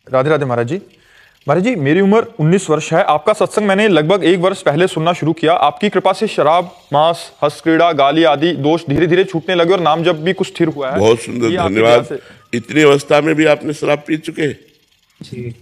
राधे राधे महाराज जी। महाराज जी, मेरी उम्र 19 वर्ष है। आपका सत्संग मैंने लगभग 1 वर्ष पहले सुनना शुरू किया। आपकी कृपा से शराब, मांस, हंस क्रीड़ा, गाली आदि दोष धीरे धीरे छूटने लगे और नाम जप भी कुछ स्थिर हुआ है। बहुत सुंदर, धन्यवाद। इतनी अवस्था में भी आपने शराब पी चुके? जी।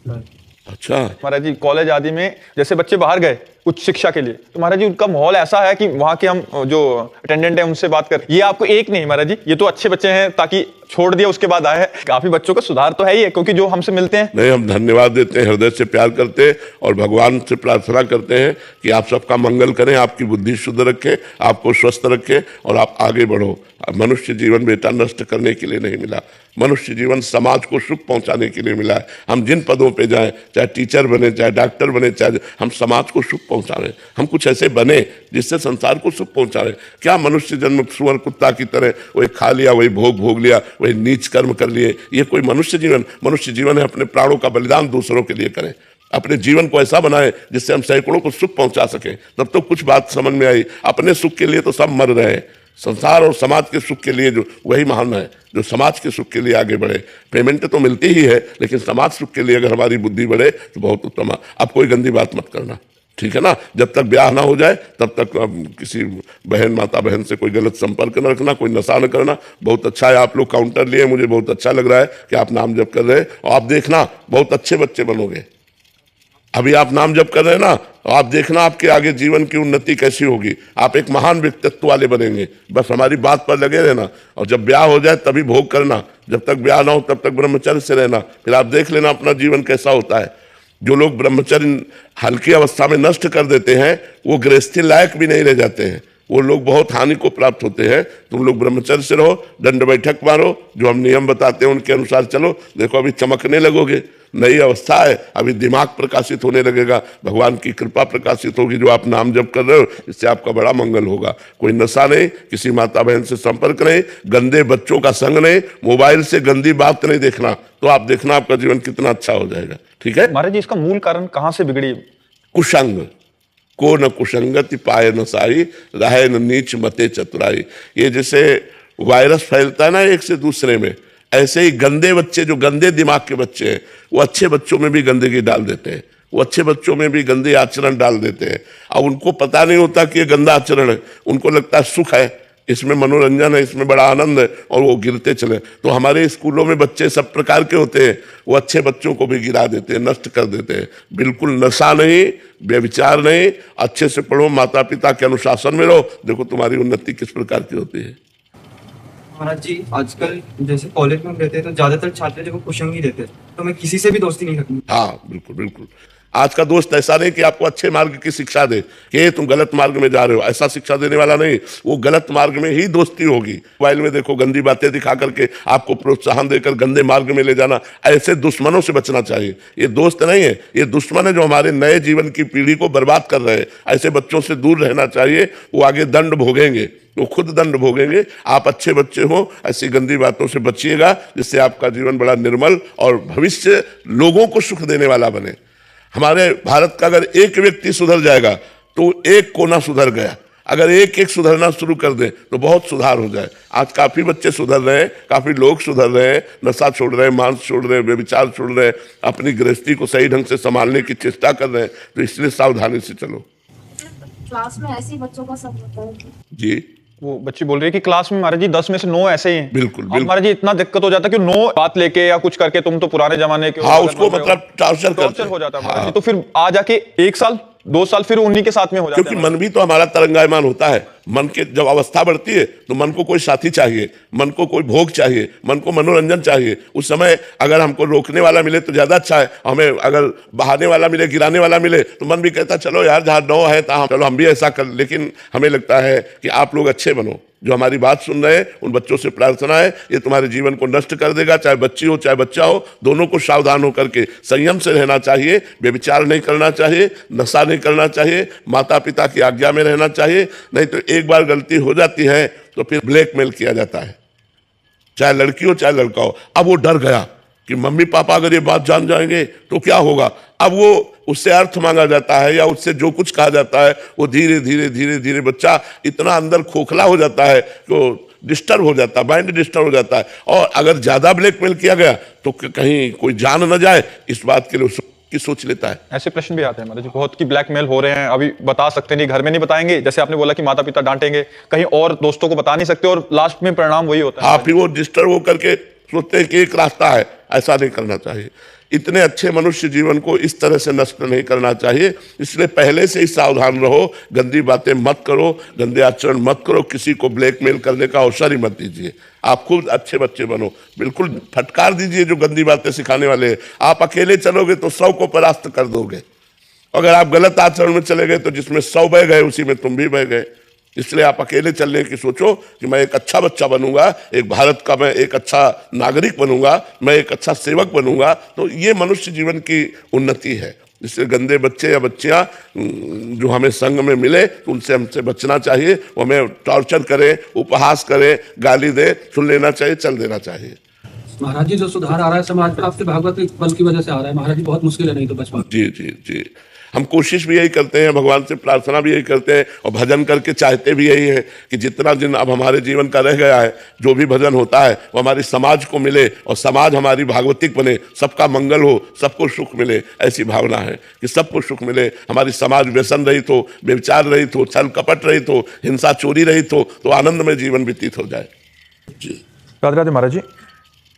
अच्छा महाराज जी, कॉलेज आदि में जैसे बच्चे बाहर गए उच्च शिक्षा के लिए, तो महाराज जी उनका माहौल ऐसा है कि वहाँ के हम जो अटेंडेंट है उनसे बात कर, ये आपको एक नहीं महाराज जी, ये तो अच्छे बच्चे हैं ताकि छोड़ दिया उसके बाद आए हैं। काफी बच्चों का सुधार तो है ही है, क्योंकि जो हमसे मिलते हैं। नहीं, हम धन्यवाद देते हैं, हृदय से प्यार करते हैं और भगवान से प्रार्थना करते हैं कि आप सबका मंगल करें, आपकी बुद्धि शुद्ध रखें, आपको स्वस्थ रखें और आप आगे बढ़ो। मनुष्य जीवन बेटा नष्ट करने के लिए नहीं मिला, मनुष्य जीवन समाज को सुख पहुंचाने के लिए मिला है। हम जिन पदों पे जाएं, चाहे टीचर बने, चाहे डॉक्टर बने, चाहे हम समाज को सुख पहुंचाएं, हम कुछ ऐसे बने जिससे संसार को सुख पहुंचाएं। क्या मनुष्य जन्म सुअर कुत्ता की तरह वही खा लिया, वही भोग लिया, वही नीच कर्म कर लिए, ये कोई मनुष्य जीवन है? अपने प्राणों का बलिदान दूसरों के लिए करें, अपने जीवन को ऐसा बनाएं जिससे हम सैकड़ों को सुख पहुंचा सकें। तब तो कुछ बात समझ में आई। अपने सुख के लिए तो सब मर रहे हैं, संसार और समाज के सुख के लिए जो वही महान है जो समाज के सुख के लिए आगे बढ़े। पेमेंट तो मिलती ही है, लेकिन समाज सुख के लिए अगर हमारी बुद्धि बढ़े तो बहुत उत्तम है। अब कोई गंदी बात मत करना, ठीक है ना? जब तक ब्याह ना हो जाए तब तक किसी माता बहन से कोई गलत संपर्क न रखना, कोई नशा न करना। बहुत अच्छा है आप लोग काउंटर लिए, मुझे बहुत अच्छा लग रहा है कि आप नाम जप कर रहे हैं और आप देखना बहुत अच्छे बच्चे बनोगे। अभी आप नाम जप कर रहे हैं ना, आप देखना आपके आगे जीवन की उन्नति कैसी होगी। आप एक महान व्यक्तित्व वाले बनेंगे। बस हमारी बात पर लगे रहना और जब ब्याह हो जाए तभी भोग करना, जब तक ब्याह ना हो तब तक ब्रह्मचर्य से रहना। फिर आप देख लेना अपना जीवन कैसा होता है। जो लोग ब्रह्मचर्य हल्की अवस्था में नष्ट कर देते हैं वो गृहस्थी लायक भी नहीं रह जाते हैं, वो लोग बहुत हानि को प्राप्त होते हैं। तुम लोग ब्रह्मचर्य से रहो, दंड बैठक मारो, जो हम नियम बताते हैं उनके अनुसार चलो। देखो अभी चमकने लगोगे, नई अवस्था है, अभी दिमाग प्रकाशित होने लगेगा, भगवान की कृपा प्रकाशित होगी। जो आप नाम जप कर रहे हो इससे आपका बड़ा मंगल होगा। कोई नशा नहीं, किसी माता बहन से संपर्क नहीं, गंदे बच्चों का संग नहीं, मोबाइल से गंदी बात नहीं देखना, तो आप देखना आपका जीवन कितना अच्छा हो जाएगा। ठीक है महाराज जी, इसका मूल कारण कहाँ से बिगड़ी? कुसंग को न कुसंगति पाए न साई, रहे न नीच मते चतुराई। ये जैसे वायरस फैलता है ना एक से दूसरे में, ऐसे ही गंदे बच्चे, जो गंदे दिमाग के बच्चे हैं, वो अच्छे बच्चों में भी गंदगी डाल देते हैं, वो अच्छे बच्चों में भी गंदे आचरण डाल देते हैं। अब उनको पता नहीं होता कि ये गंदा आचरण है, उनको लगता है सुख है, इसमें मनोरंजन है, इसमें बड़ा आनंद है, और वो गिरते चले। तो हमारे स्कूलों में बच्चे सब प्रकार के होते हैं, वो अच्छे बच्चों को भी गिरा देते हैं, नष्ट कर देते हैं। बिल्कुल नशा नहीं, व्यभिचार नहीं, अच्छे से पढ़ो, माता पिता के अनुशासन में रहो, देखो तुम्हारी उन्नति किस प्रकार की होती है। महाराज जी, आजकल जैसे कॉलेज में रहते हैं तो ज्यादातर छात्र जो कुशंग ही रहते हैं, तो मैं किसी से भी दोस्ती नहीं रखनी। हाँ बिल्कुल बिल्कुल। आज का दोस्त ऐसा नहीं कि आपको अच्छे मार्ग की शिक्षा दे कि तुम गलत मार्ग में जा रहे हो, ऐसा शिक्षा देने वाला नहीं। वो गलत मार्ग में ही दोस्ती होगी। मोबाइल में देखो गंदी बातें दिखा करके आपको प्रोत्साहन देकर गंदे मार्ग में ले जाना, ऐसे दुश्मनों से बचना चाहिए। ये दोस्त नहीं है, ये दुश्मन है जो हमारे नए जीवन की पीढ़ी को बर्बाद कर रहे हैं। ऐसे बच्चों से दूर रहना चाहिए, वो आगे दंड भोगेंगे, वो खुद दंड भोगेंगे। आप अच्छे बच्चे हो, ऐसी गंदी बातों से बचिएगा, जिससे आपका जीवन बड़ा निर्मल और भविष्य लोगों को सुख देने वाला बने। हमारे भारत का अगर एक व्यक्ति सुधर जाएगा तो एक कोना सुधर गया। अगर एक एक सुधरना शुरू कर दे तो बहुत सुधार हो जाए। आज काफी बच्चे सुधर रहे हैं, काफी लोग सुधर रहे हैं, नशा छोड़ रहे हैं, मांस छोड़ रहे हैं, व्यभिचार छोड़ रहे हैं, अपनी गृहस्थी को सही ढंग से संभालने की चेष्टा कर रहे हैं। तो इसलिए सावधानी से चलो। क्लास में ऐसे ही बच्चों का सब होता है जी, वो बच्ची बोल रही है कि क्लास में महाराज जी 10 में से 9 ऐसे ही हैं। बिल्कुल बिल्कुल। महाराज जी इतना दिक्कत हो जाता है कि 9 बात लेके या कुछ करके, तुम तो पुराने जमाने के हो। हाँ, उसको मतलब टॉर्चर हो जाता है महाराज जी। तो फिर आ जाके 1 साल 2 साल फिर उन्हीं के साथ में हो जाता है। क्योंकि मन भी तो हमारा तरंगायमान होता है। मन के जब अवस्था बढ़ती है तो मन को कोई साथी चाहिए, मन को कोई भोग चाहिए, मन को मनोरंजन चाहिए। उस समय अगर हमको रोकने वाला मिले तो ज्यादा अच्छा है, हमें अगर बहाने वाला मिले, गिराने वाला मिले, तो मन भी कहता चलो यार जहाँ 9 है तहाँ चलो हम भी ऐसा कर। लेकिन हमें लगता है कि आप लोग अच्छे बनो, जो हमारी बात सुन रहे हैं उन बच्चों से प्रार्थना है, ये तुम्हारे जीवन को नष्ट कर देगा। चाहे बच्ची हो चाहे बच्चा हो, दोनों को सावधान होकर के संयम से रहना चाहिए। व्यभिचार नहीं करना चाहिए, नशा नहीं करना चाहिए, माता पिता की आज्ञा में रहना चाहिए। नहीं तो एक बार गलती हो जाती है तो फिर ब्लैकमेल किया जाता है, चाहे लड़की हो चाहे लड़का हो। अब वो डर गया कि मम्मी पापा अगर ये बात जान जाएंगे तो क्या होगा। अब वो उससे अर्थ मांगा जाता है या उससे जो कुछ कहा जाता है वो धीरे धीरे धीरे धीरे बच्चा इतना अंदर खोखला हो जाता है कि डिस्टर्ब हो जाता है, माइंड डिस्टर्ब हो जाता है। और अगर ज़्यादा ब्लैकमेल किया गया तो कहीं कोई जान न जाए, इस बात के लिए की सोच लेता है। ऐसे प्रश्न भी आते हैं महाराज जी बहुत कि ब्लैकमेल हो रहे हैं, अभी बता सकते नहीं, घर में नहीं बताएंगे, जैसे आपने बोला कि माता पिता डांटेंगे, कहीं और दोस्तों को बता नहीं सकते, और लास्ट में परिणाम वही होता है। हाँ, फिर वो डिस्टर्ब होकर के सोचते हैं कि एक रास्ता है, ऐसा नहीं करना चाहिए। इतने अच्छे मनुष्य जीवन को इस तरह से नष्ट नहीं करना चाहिए, इसलिए पहले से ही सावधान रहो, गंदी बातें मत करो, गंदे आचरण मत करो, किसी को ब्लैकमेल करने का अवसर ही मत दीजिए। आप खुद अच्छे बच्चे बनो, बिल्कुल फटकार दीजिए जो गंदी बातें सिखाने वाले हैं। आप अकेले चलोगे तो 100 को परास्त कर दोगे, अगर आप गलत आचरण में चले गए तो जिसमें 100 बह गए उसी में तुम भी बह गए। इसलिए आप अकेले चलने की सोचो कि मैं एक अच्छा बच्चा बनूंगा, एक भारत का मैं एक अच्छा नागरिक बनूंगा, मैं एक अच्छा सेवक बनूंगा, तो ये मनुष्य जीवन की उन्नति है। इसलिए गंदे बच्चे या बच्चियां जो हमें संग में मिले तो उनसे हमसे बचना चाहिए। वो हमें टॉर्चर करें, उपहास करें, गाली दे, सुन लेना चाहिए, चल देना चाहिए। महाराज जी जो सुधार आ रहा है समाज में आपके भागवत के बल की वजह से आ रहा है महाराज जी, बहुत मुश्किल है नहीं तो बच पाना। जी जी जी, हम कोशिश भी यही करते हैं, भगवान से प्रार्थना भी यही करते हैं और भजन करके चाहते भी यही है कि जितना दिन अब हमारे जीवन का रह गया है, जो भी भजन होता है वो हमारी समाज को मिले और समाज हमारी भागवतिक बने, सबका मंगल हो, सबको सुख मिले। ऐसी भावना है कि सबको सुख मिले, हमारी समाज व्यसन रहित हो, व्यभिचार रहित हो, छल कपट रहित हो, हिंसा चोरी रहित हो, तो आनंद में जीवन व्यतीत हो जाए। जी राधे राधे महाराज जी।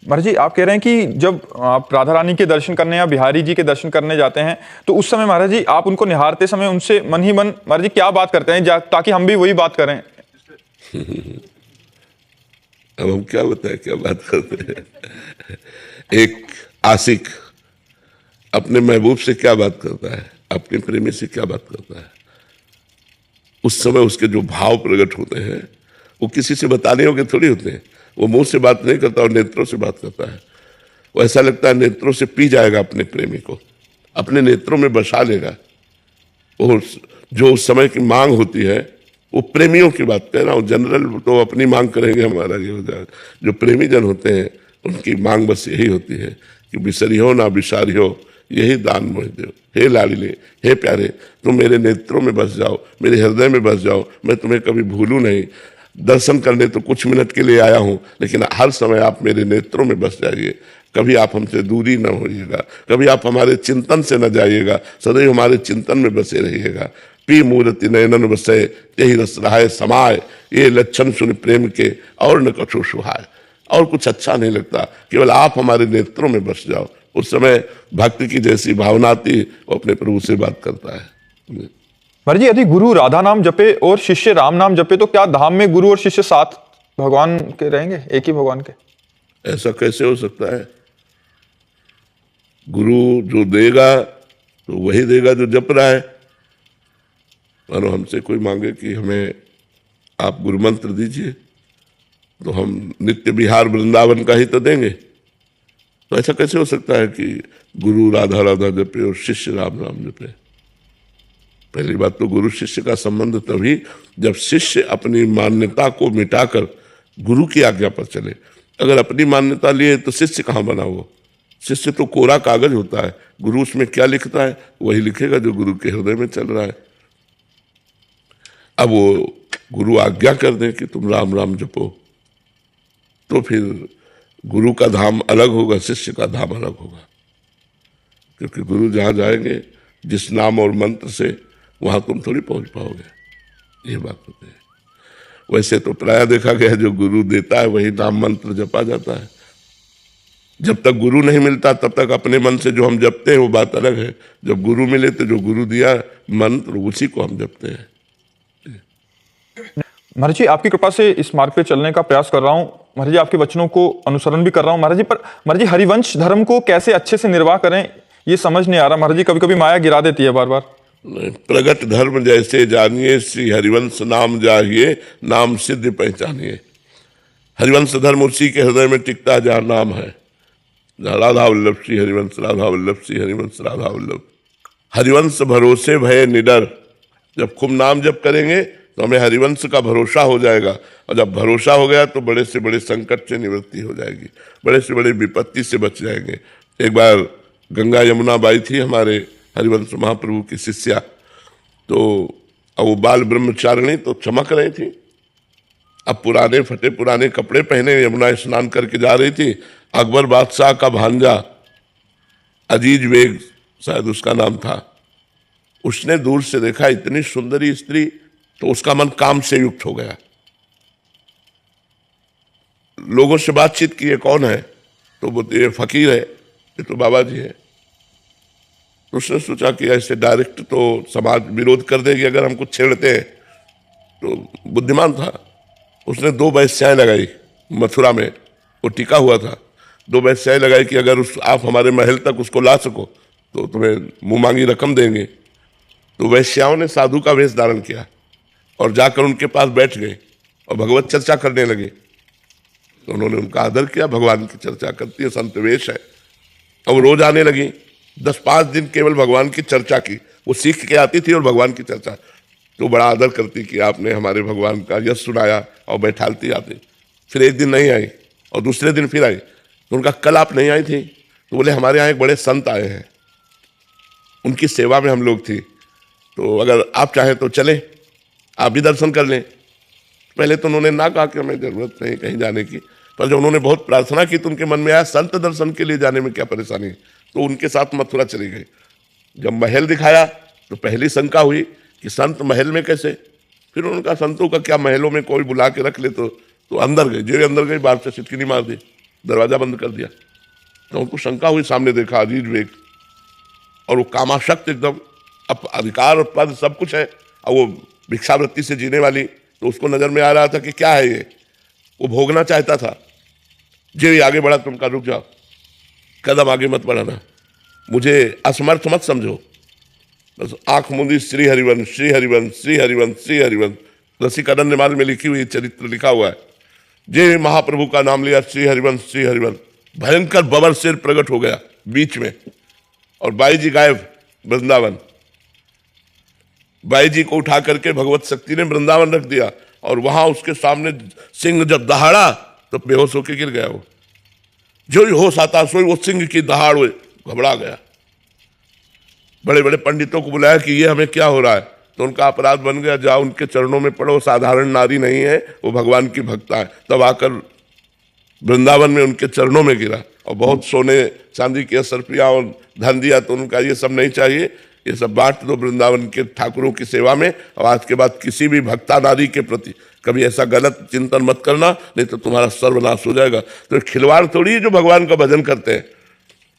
महाराज जी आप कह रहे हैं कि जब आप राधा रानी के दर्शन करने या बिहारी जी के दर्शन करने जाते हैं तो उस समय महाराज जी आप उनको निहारते समय उनसे मन ही मन महाराज जी क्या बात करते हैं ताकि हम भी वही बात करें? अब हम क्या बताएं, क्या बात करते हैं? एक आशिक अपने महबूब से क्या बात करता है, अपने प्रेमी से क्या बात करता है, उस समय उसके जो भाव प्रकट होते हैं वो किसी से बताने योग्य थोड़ी होते हैं। वो मुंह से बात नहीं करता और नेत्रों से बात करता है। वो ऐसा लगता है नेत्रों से पी जाएगा अपने प्रेमी को, अपने नेत्रों में बसा लेगा। वो जो उस समय की मांग होती है, वो प्रेमियों की बात कह रहा हूँ, जनरल तो अपनी मांग करेंगे हमारा ये हो जाए। जो प्रेमी जन होते हैं उनकी मांग बस यही होती है कि बिसरियो ना बिसारियो, यही दान मोह दो। हे लाडले, हे प्यारे, तुम मेरे नेत्रों में बस जाओ, मेरे हृदय में बस जाओ, मैं तुम्हें कभी भूलूं नहीं। दर्शन करने तो कुछ मिनट के लिए आया हूं, लेकिन हर समय आप मेरे नेत्रों में बस जाइए। कभी आप हमसे दूरी न होइएगा, कभी आप हमारे चिंतन से न जाइएगा, सदैव हमारे चिंतन में बसे रहिएगा। पी मूर्ति नयनन बसे, यही रस रहाय समाय, ये लक्षण सुन प्रेम के और न कछु सुहाय। और कुछ अच्छा नहीं लगता, केवल आप हमारे नेत्रों में बस जाओ। उस समय भक्ति की जैसी भावना आती, वो अपने प्रभु से बात करता है। महाराज जी यदि गुरु राधा नाम जपे और शिष्य राम नाम जपे तो क्या धाम में गुरु और शिष्य साथ भगवान के रहेंगे, एक ही भगवान के? ऐसा कैसे हो सकता है? गुरु जो देगा तो वही देगा जो जप रहा है। मानो हमसे कोई मांगे कि हमें आप गुरु मंत्र दीजिए, तो हम नित्य बिहार वृंदावन का ही तो देंगे। तो ऐसा कैसे हो सकता है कि गुरु राधा राधा जपे और शिष्य राम राम जपे? पहली बात तो गुरु शिष्य का संबंध तभी जब शिष्य अपनी मान्यता को मिटाकर गुरु की आज्ञा पर चले। अगर अपनी मान्यता लिए तो शिष्य कहाँ बना? वो शिष्य तो कोरा कागज होता है, गुरु उसमें क्या लिखता है वही लिखेगा जो गुरु के हृदय में चल रहा है। अब वो गुरु आज्ञा कर दे कि तुम राम राम जपो, तो फिर गुरु का धाम अलग होगा, शिष्य का धाम अलग होगा। क्योंकि गुरु जहाँ जाएंगे जिस नाम और मंत्र से, वहां तुम थोड़ी पहुंच पाओगे। ये बात होती है। वैसे तो प्राय देखा गया जो गुरु देता है वही नाम मंत्र जपा जाता है। जब तक गुरु नहीं मिलता तब तक अपने मन से जो हम जपते हैं वो बात अलग है। जब गुरु मिले तो जो गुरु दिया मंत्र उसी को हम जपते हैं। महाराज जी आपकी कृपा से इस मार्ग पे चलने का प्रयास कर रहा हूँ महाराज जी, आपके वचनों को अनुसरण भी कर रहा हूँ महाराज जी। पर महाराज जी हरिवंश धर्म को कैसे अच्छे से निर्वाह करें ये समझ नहीं आ रहा महाराज जी। कभी कभी माया गिरा देती है बार बार। प्रगट धर्म जैसे जानिए, श्री हरिवंश नाम जाहिए, नाम सिद्ध पहचानिए। हरिवंश धर्म उसी के हृदय में टिकता है जहाँ नाम है। राधा वल्लभ श्री हरिवंश, राधा वल्लभ श्री हरिवंश, राधा वल्लभ। हरिवंश भरोसे भय निडर। जब खूब नाम जप करेंगे तो हमें हरिवंश का भरोसा हो जाएगा, और जब भरोसा हो गया तो बड़े से बड़े संकट से निवृत्ति हो जाएगी, बड़े से बड़े विपत्ति से बच जाएंगे। एक बार गंगा यमुना बाई थी हमारे हरिवंश महाप्रभु की शिष्या, तो अब वो बाल ब्रह्मचारिणी तो चमक रही थी। अब पुराने फटे पुराने कपड़े पहने यमुना स्नान करके जा रही थी। अकबर बादशाह का भांजा अजीज बेग शायद उसका नाम था, उसने दूर से देखा इतनी सुंदरी स्त्री, तो उसका मन काम से युक्त हो गया। लोगों से बातचीत की, ये कौन है? तो बोलते ये फकीर है, ये तो बाबा जी है। तो उसने सोचा कि ऐसे डायरेक्ट तो समाज विरोध कर देगी अगर हम कुछ छेड़ते हैं, तो बुद्धिमान था। उसने 2 वेश्याएं लगाई मथुरा में, वो टिका हुआ था। 2 वेश्याएं लगाई कि अगर आप हमारे महल तक उसको ला सको तो तुम्हें मुंह मांगी रकम देंगे। तो वैश्याओं ने साधु का वेश धारण किया और जाकर उनके पास बैठ गए और भगवत चर्चा करने लगे। तो उन्होंने उनका आदर किया, भगवान की चर्चा करती है, संत वेश है। अब रोज आने लगी, 10-5 दिन केवल भगवान की चर्चा की। वो सीख के आती थी और भगवान की चर्चा, तो बड़ा आदर करती कि आपने हमारे भगवान का यश सुनाया, और बैठालती आती। फिर एक दिन नहीं आई और दूसरे दिन फिर आई। तो उनका कल आप नहीं आई थी? तो बोले हमारे यहाँ एक बड़े संत आए हैं, उनकी सेवा में हम लोग थी, तो अगर आप चाहें तो चलें, आप भी दर्शन कर लें। पहले तो उन्होंने ना कहा कि हमें जरूरत नहीं कहीं जाने की, पर जब उन्होंने बहुत प्रार्थना की तो उनके मन में आया संत दर्शन के लिए जाने में क्या परेशानी, तो उनके साथ मथुरा चली गई। जब महल दिखाया तो पहली शंका हुई कि संत महल में कैसे। फिर उनका संतों का क्या, महलों में कोई बुला के रख ले तो अंदर गए। जो अंदर गई, बाहर से सिटकिनी मार दी, दरवाजा बंद कर दिया। तो उनको शंका हुई, सामने देखा अजीज बेग, और वो कामाशक्त एकदम, अब अधिकार और पद सब कुछ है, और वो भिक्षावृत्ति से जीने वाली। तो उसको नजर में आ रहा था कि क्या है ये, वो भोगना चाहता था। जो आगे बढ़ा, तुमका रुक जाओ, कदम आगे मत बढ़ाना, मुझे असमर्थ मत समझो। बस आंख मूंदी, श्री हरिवंश श्री हरिवंश श्री हरिवंश श्री हरिवंश, रसिकानंद माल में लिखी हुई चरित्र लिखा हुआ है। जे महाप्रभु का नाम लिया, श्री हरिवंश श्री हरिवंश, भयंकर बबर शेर प्रकट हो गया बीच में, और बाई जी गायब वृंदावन। बाई जी को उठा करके भगवत शक्ति ने वृंदावन रख दिया, और वहां उसके सामने सिंह जब दहाड़ा तो बेहोश होकर गिर गया। वो जो ही होश आता सोई वो सिंह की दहाड़ हुई, घबरा गया। बड़े बड़े पंडितों को बुलाया कि ये हमें क्या हो रहा है, तो उनका अपराध बन गया, जाओ उनके चरणों में पड़ो, साधारण नारी नहीं है, वो भगवान की भक्ता है। तब आकर वृंदावन में उनके चरणों में गिरा, और बहुत सोने चांदी की असरपियाँ और धन दिया। तो उनका ये सब नहीं चाहिए, ये सब बांट दो वृंदावन के ठाकुरों की सेवा में, और आज के बाद किसी भी भक्ता नारी के प्रति कभी ऐसा गलत चिंतन मत करना, नहीं तो तुम्हारा सर्वनाश हो जाएगा। तो खिलवाड़ थोड़ी है जो भगवान का भजन करते हैं।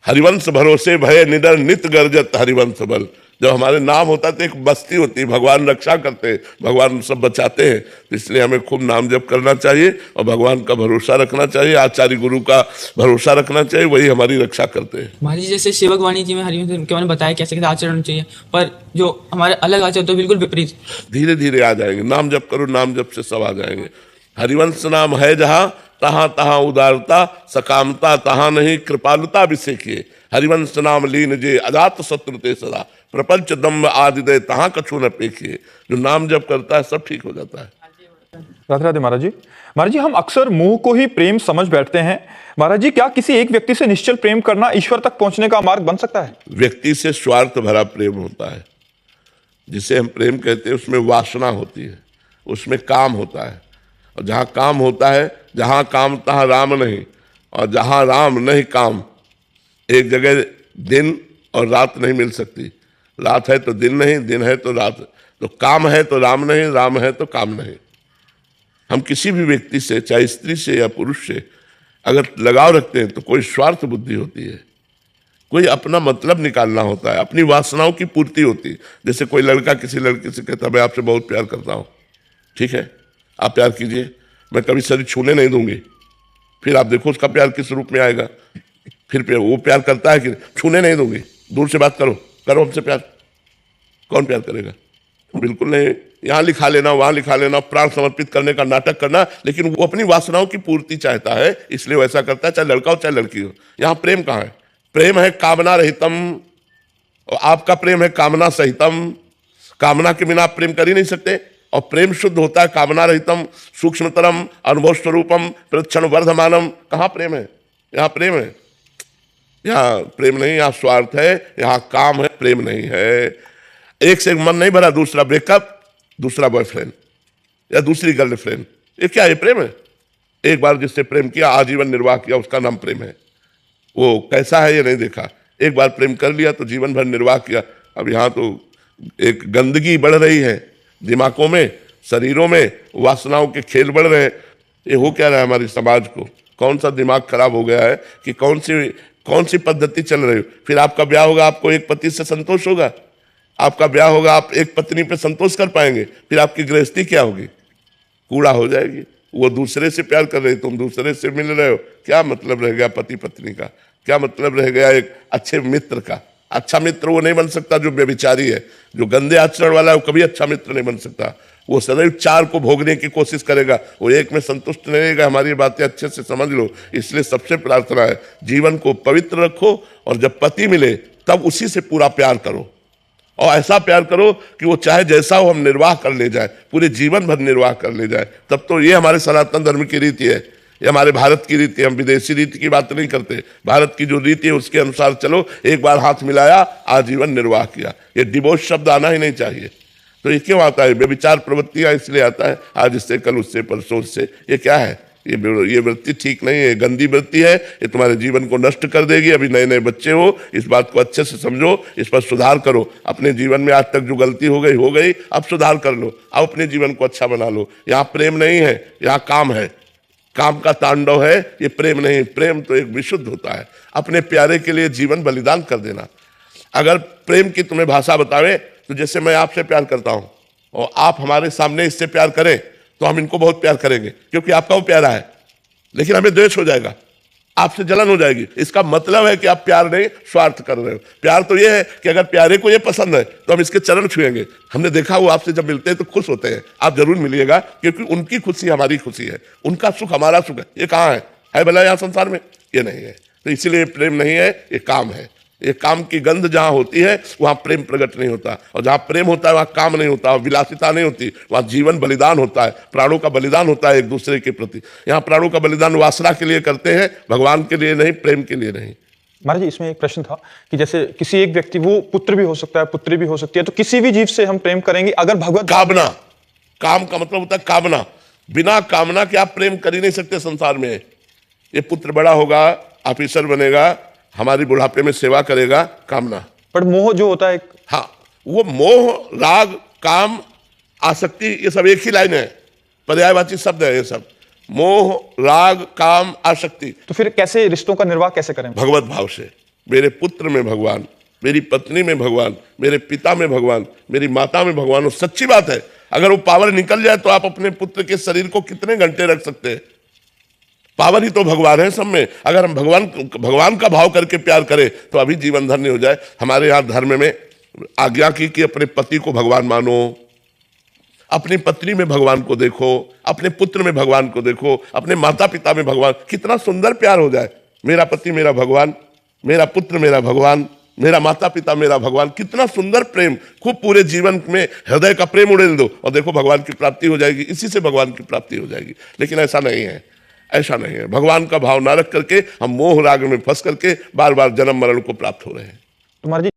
हरिवंश भरोसे भय निडर नित गर्जत हरिवंश बल। जब हमारे नाम होता तो एक बस्ती होती, भगवान रक्षा करते हैं, भगवान सब बचाते हैं। तो इसलिए हमें खूब नाम जप करना चाहिए और भगवान का भरोसा रखना चाहिए, आचार्य गुरु का भरोसा रखना चाहिए, वही हमारी रक्षा करते हैं। महाराज जी जैसे सेवक वाणी जी में हरिवंश के बारे में बताया कैसे कैसे आचरण चाहिए, पर जो हमारे अलग आचरण तो बिल्कुल विपरीत। धीरे धीरे आ जाएंगे, नाम जप करो, नाम जप से सब आ जाएंगे। हरिवंश नाम है जहां तहां तहां उदारता, सकामता तहां नहीं कृपालुता अभिषेकिए। हरिवंश नाम लीन जे अजात शत्रु ते सदा, प्रपंच दम्भ आदि दे तहां कछु न पेखिए। जो नाम जप करता है सब ठीक हो जाता है। राधे राधे महाराज जी। महाराज जी, हम अक्सर मोह को ही प्रेम समझ बैठते हैं। महाराज जी, क्या किसी एक व्यक्ति से निश्चल प्रेम करना ईश्वर तक पहुंचने का मार्ग बन सकता है? व्यक्ति से स्वार्थ भरा प्रेम होता है, जिसे हम प्रेम कहते हैं, उसमें वासना होती है, उसमें काम होता है। और जहाँ काम होता है, जहाँ काम तहाँ राम नहीं, और जहाँ राम नहीं काम। एक जगह दिन और रात नहीं मिल सकती, रात है तो दिन नहीं, दिन है तो रात। तो काम है तो राम नहीं, राम है तो काम नहीं। हम किसी भी व्यक्ति से, चाहे स्त्री से या पुरुष से, अगर लगाव रखते हैं तो कोई स्वार्थ बुद्धि होती है, कोई अपना मतलब निकालना होता है, अपनी वासनाओं की पूर्ति होती है। जैसे कोई लड़का किसी लड़की से कहता है मैं आपसे बहुत प्यार करता हूँ, ठीक है आप प्यार कीजिए, मैं कभी शरीर छूने नहीं दूंगी। फिर आप देखो उसका प्यार किस रूप में आएगा। फिर वो प्यार करता है कि छूने नहीं दूंगी, दूर से बात करो, करो हमसे प्यार। कौन प्यार करेगा? बिल्कुल नहीं। यहाँ लिखा लेना, वहां लिखा लेना, प्राण समर्पित करने का नाटक करना, लेकिन वो अपनी वासनाओं की पूर्ति चाहता है, इसलिए वैसा करता है, चाहे लड़का हो चाहे लड़की हो। यहाँ प्रेम कहाँ है? प्रेम है कामना रहितम, और आपका प्रेम है कामना सहितम। कामना के बिना आप प्रेम कर ही नहीं सकते। और प्रेम शुद्ध होता है कामना रहितम, सूक्ष्मतरम, अनुभव स्वरूपम, प्रक्षण वर्धमानम। कहाँ प्रेम है? यहाँ प्रेम है, यहाँ प्रेम नहीं, यहाँ स्वार्थ है, यहाँ काम है, प्रेम नहीं है। एक से मन नहीं भरा, दूसरा ब्रेकअप, दूसरा बॉयफ्रेंड या दूसरी गर्लफ्रेंड, ये क्या, ये प्रेम है? एक बार जिससे प्रेम किया, आजीवन निर्वाह किया, उसका नाम प्रेम है। वो कैसा है ये नहीं देखा, एक बार प्रेम कर लिया तो जीवन भर निर्वाह किया। अब यहाँ तो एक गंदगी बढ़ रही है, दिमागों में, शरीरों में वासनाओं के खेल बढ़ रहे हैं। ये हो क्या रहा है हमारे समाज को? कौन सा दिमाग खराब हो गया है कि कौन सी पद्धति चल रही हो? फिर आपका ब्याह होगा, आपको एक पति से संतोष होगा? आपका ब्याह होगा, आप एक पत्नी पे संतोष कर पाएंगे? फिर आपकी गृहस्थी क्या होगी? कूड़ा हो जाएगी। वो दूसरे से प्यार कर रहे, तुम दूसरे से मिल रहे हो, क्या मतलब रह गया पति पत्नी का? क्या मतलब रह गया एक अच्छे मित्र का? अच्छा मित्र वो नहीं बन सकता जो व्यभिचारी है, जो गंदे आचरण वाला है, वो कभी अच्छा मित्र नहीं बन सकता। वो सदैव चार को भोगने की कोशिश करेगा, वो एक में संतुष्ट नहीं रहेगा। हमारी बातें अच्छे से समझ लो। इसलिए सबसे प्रार्थना है, जीवन को पवित्र रखो, और जब पति मिले तब उसी से पूरा प्यार करो, और ऐसा प्यार करो कि वो चाहे जैसा हो हम निर्वाह कर ले जाए, पूरे जीवन भर निर्वाह कर ले जाए। तब तो ये हमारे सनातन धर्म की रीति है, ये हमारे भारत की रीति है। हम विदेशी रीति की बात नहीं करते, भारत की जो रीति है उसके अनुसार चलो। एक बार हाथ मिलाया, आजीवन निर्वाह किया। ये डिवोर्स शब्द आना ही नहीं चाहिए। तो ये क्यों आता है? व्यभिचार प्रवृत्तियां इसलिए आता है, आज इससे, कल उससे, परसों से। ये क्या है? ये वृत्ति ठीक नहीं है, गंदी वृत्ति है। ये तुम्हारे जीवन को नष्ट कर देगी। अभी नए नए बच्चे हो, इस बात को अच्छे से समझो, इस पर सुधार करो। अपने जीवन में आज तक जो गलती हो गई, अब सुधार कर लो, अब अपने जीवन को अच्छा बना लो। यहाँ प्रेम नहीं है, यहाँ काम है, काम का तांडव है, ये प्रेम नहीं। प्रेम तो एक विशुद्ध होता है, अपने प्यारे के लिए जीवन बलिदान कर देना। अगर प्रेम की तुम्हें भाषा बतावे तो जैसे मैं आपसे प्यार करता हूं और आप हमारे सामने इससे प्यार करें तो हम इनको बहुत प्यार करेंगे, क्योंकि आपका वो प्यारा है। लेकिन हमें द्वेष हो जाएगा, आपसे जलन हो जाएगी। इसका मतलब है कि आप प्यार नहीं, स्वार्थ कर रहे हो। प्यार तो ये है कि अगर प्यारे को ये पसंद है तो हम इसके चरण छुएंगे। हमने देखा वो आपसे जब मिलते हैं तो खुश होते हैं। आप जरूर मिलिएगा, क्योंकि उनकी खुशी हमारी खुशी है, उनका सुख हमारा सुख है। ये कहाँ है भला यहाँ संसार में? ये नहीं है। तो इसीलिए प्रेम नहीं है, ये काम है। ये काम की गंध जहाँ होती है वहाँ प्रेम प्रकट नहीं होता, और जहाँ प्रेम होता है वहाँ काम नहीं होता, विलासिता नहीं होती, वहाँ जीवन बलिदान होता है, प्राणों का बलिदान होता है एक दूसरे के प्रति। यहाँ प्राणों का बलिदान वासना के लिए करते हैं, भगवान के लिए नहीं, प्रेम के लिए नहीं। महाराज जी, इसमें एक प्रश्न था कि जैसे किसी एक व्यक्ति, वो पुत्र भी हो सकता है, पुत्री भी हो सकती है, तो किसी भी जीव से हम प्रेम करेंगे अगर भगवत कामना, काम का मतलब होता है कामना। बिना कामना के आप प्रेम कर ही नहीं सकते संसार में। ये पुत्र बड़ा होगा, ऑफिसर बनेगा, हमारी बुढ़ापे में सेवा करेगा, कामना। पर मोह जो होता है, हाँ, वो मोह, राग, काम, आसक्ति, ये सब एक ही लाइन है, पर्यायवाची शब्द है ये सब। मोह, राग, काम, आसक्ति। तो फिर कैसे रिश्तों का निर्वाह कैसे करें? भगवत भाव से। मेरे पुत्र में भगवान, मेरी पत्नी में भगवान, मेरे पिता में भगवान, मेरी माता में भगवान। वो सच्ची बात है। अगर वो पावर निकल जाए तो आप अपने पुत्र के शरीर को कितने घंटे रख सकते हैं? पावर ही तो भगवान है सब में। अगर हम भगवान का भाव करके प्यार करें तो अभी जीवन धन्य हो जाए। हमारे यहाँ धर्म में आज्ञा की कि अपने पति को भगवान मानो, अपनी पत्नी में भगवान को देखो, अपने पुत्र में भगवान को देखो, अपने माता पिता में भगवान। कितना सुंदर प्यार हो जाए। मेरा पति मेरा भगवान, मेरा पुत्र मेरा भगवान, मेरा माता पिता मेरा भगवान। कितना सुंदर प्रेम। खूब पूरे जीवन में हृदय का प्रेम उड़ेल दो और देखो भगवान की प्राप्ति हो जाएगी। इसी से भगवान की प्राप्ति हो जाएगी। लेकिन ऐसा नहीं है, ऐसा नहीं है। भगवान का भाव ना रख करके हम मोह राग में फंस करके बार बार जन्म मरण को प्राप्त हो रहे हैं। तुम्हारे जी